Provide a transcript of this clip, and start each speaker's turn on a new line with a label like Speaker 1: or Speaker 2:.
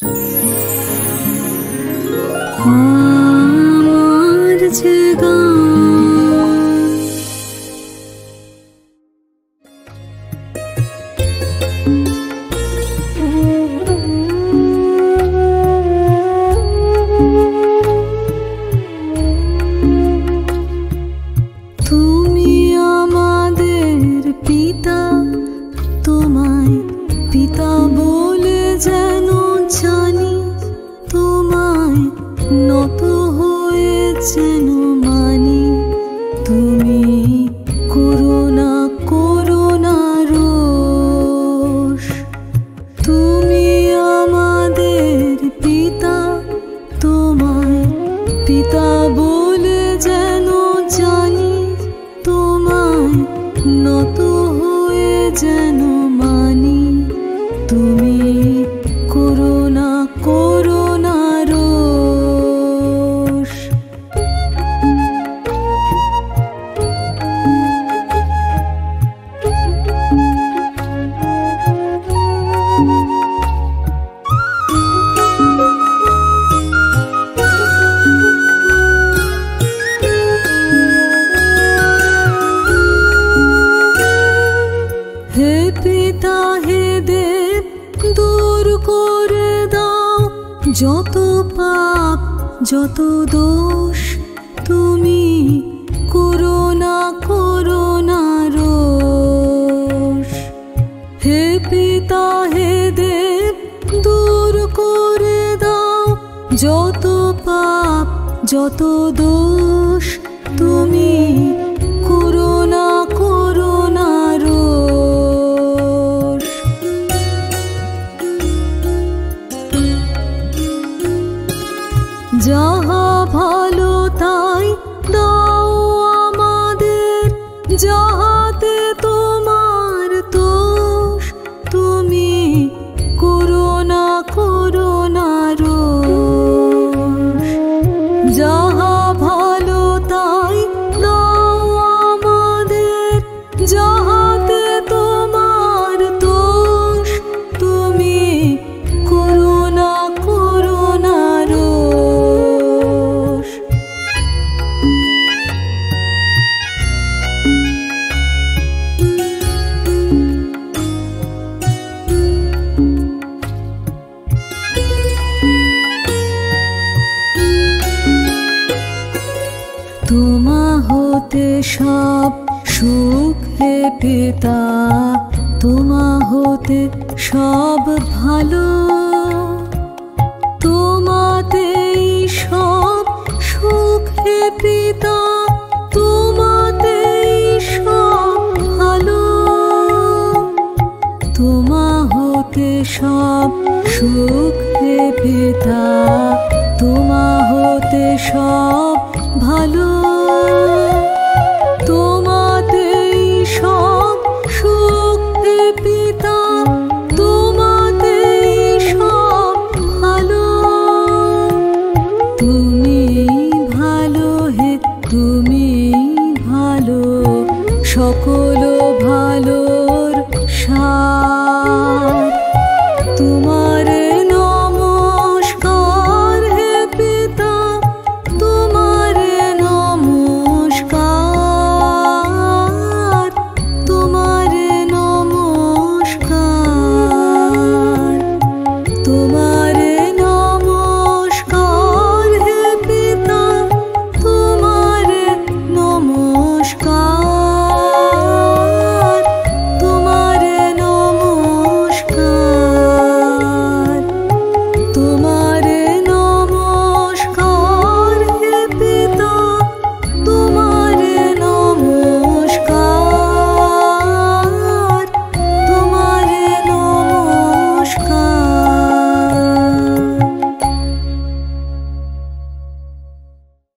Speaker 1: আমার যে তুমি আমাদের পিতা, তোমায় পিতা বলে যেন জানি, তোমায় নত হয়ে যেন মানি। তুমি করুণা করুণা রোষ, তুমি আমাদের পিতা, তোমায় পিতা বলে যেন জানি, তোমায় নত হয়ে যেন মানি। তুমি করুণা করুণা রোষ। হে পিতা হে দেব, দূর করে দাও যত পাপ যত দোষ, তুমি করুণা করুণা রোষ। হে পিতা হে দেব, দূর করে দাও যত পাপ যত দোষ, তুমি করুণা করুণা রোষ। যাহা ভালো তাই দাও আমাদের, যাহাতে তোমার দোষ, তুমি করুণা করুণা রোষ। যাহা ভালো তাই দাও আমাদের, যাহাতে তোমার দোষ, তুমি করুণা করুণা রোষ। তোমা হতে সব সুখ হে পিতা, তোমা হতে সব ভালো, তোমাতেই সব সুখ হে পিতা, তোমাতেই সব ভালো। তোমা হতে সব সুখ হে পিতা, তোমা হতে সব ভালো, তোমাতেই সব সুখ হে পিতা, তোমাতেই সব ভালো। তুমি ভালো হে তুমি ভালো, সকল ভালোর সার। তোমারে নমস্কার হে পিতা, তোমারে নমস্কার, তোমারে নমস্কার। তোমার